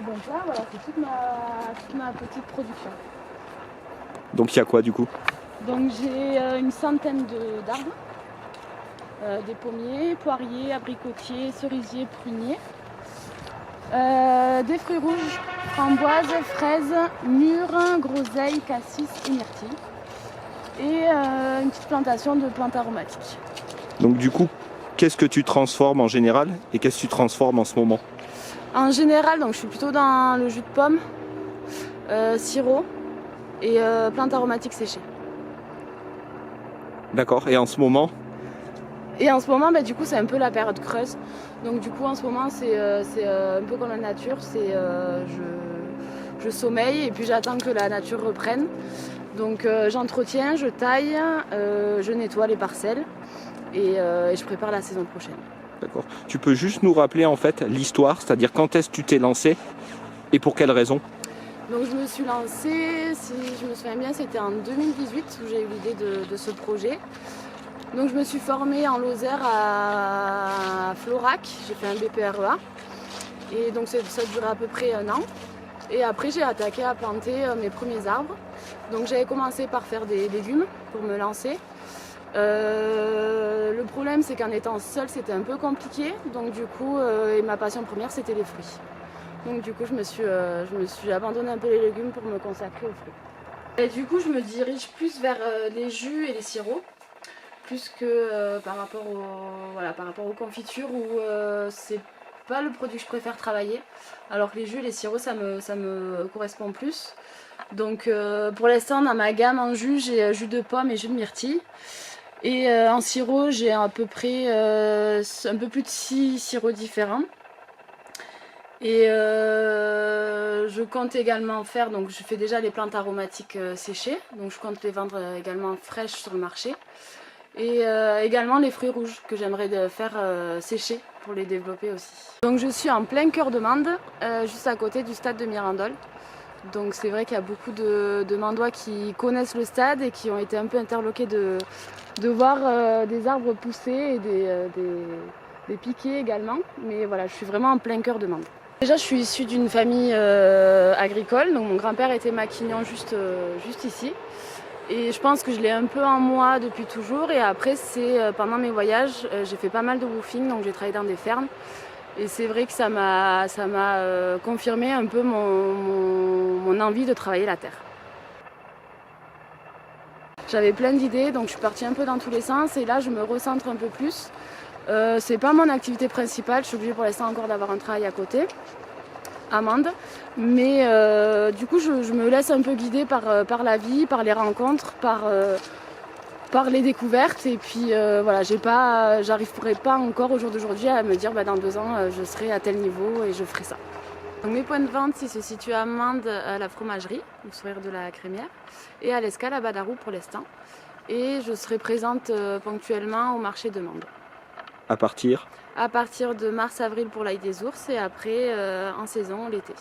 Et donc là, voilà, c'est toute ma petite production. Donc il y a quoi du coup? Donc j'ai une centaine d'arbres, des pommiers, poiriers, abricotiers, cerisiers, pruniers, des fruits rouges, framboises, fraises, mûres, groseilles, cassis et myrtilles. Et une petite plantation de plantes aromatiques. Donc du coup, qu'est-ce que tu transformes en général et qu'est-ce que tu transformes en ce moment? En général, donc je suis plutôt dans le jus de pomme, sirop et plantes aromatiques séchées. D'accord, et en ce moment? Et en ce moment, du coup, c'est un peu la période creuse. Donc du coup, en ce moment, c'est un peu comme la nature. Je sommeille et puis j'attends que la nature reprenne. Donc j'entretiens, je taille, je nettoie les parcelles et je prépare la saison prochaine. D'accord. Tu peux juste nous rappeler en fait l'histoire, c'est-à-dire quand est-ce que tu t'es lancé et pour quelle raison? Donc je me suis lancée, si je me souviens bien, c'était en 2018 où j'ai eu l'idée de ce projet. Donc je me suis formée en Lozère à Florac, j'ai fait un BPREA et donc ça a duré à peu près 1 an. Et après j'ai attaqué à planter mes premiers arbres. Donc j'avais commencé par faire des légumes pour me lancer. Le problème c'est qu'en étant seule c'était un peu compliqué, donc du coup et ma passion première c'était les fruits. Donc du coup je me suis abandonné un peu les légumes pour me consacrer aux fruits. Et du coup je me dirige plus vers les jus et les sirops, plus que par rapport aux confitures où c'est pas le produit que je préfère travailler, alors que les jus et les sirops ça me correspond plus. Donc pour l'instant dans ma gamme en jus j'ai jus de pomme et jus de myrtille. Et en sirop, j'ai à peu près un peu plus de 6 sirops différents. Et je compte également faire, donc je fais déjà les plantes aromatiques séchées, donc je compte les vendre également fraîches sur le marché. Et également les fruits rouges que j'aimerais faire sécher pour les développer aussi. Donc je suis en plein cœur de Mende, juste à côté du stade de Mirandol. Donc c'est vrai qu'il y a beaucoup de Mandois qui connaissent le stade et qui ont été un peu interloqués de voir des arbres pousser et des piquets également. Mais voilà, je suis vraiment en plein cœur de Mende. Déjà, je suis issue d'une famille agricole, donc mon grand-père était maquignon juste ici. Et je pense que je l'ai un peu en moi depuis toujours. Et après, c'est pendant mes voyages, j'ai fait pas mal de woofing, donc j'ai travaillé dans des fermes. Et c'est vrai que ça m'a confirmé un peu mon envie de travailler la terre. J'avais plein d'idées, donc je suis partie un peu dans tous les sens et là je me recentre un peu plus. C'est pas mon activité principale, je suis obligée pour l'instant encore d'avoir un travail à côté, à Mende. Mais du coup je me laisse un peu guider par la vie, par les rencontres, par les découvertes. Et puis voilà, j'arriverai pas encore au jour d'aujourd'hui à me dire dans 2 ans je serai à tel niveau et je ferai ça. Donc mes points de vente ils se situent à Mende, à la fromagerie, au sourire de la crémière, et à l'Escale à Badarou pour l'instant. Et je serai présente ponctuellement au marché de Mende. À partir? À partir de mars-avril pour l'ail des ours et après en saison l'été.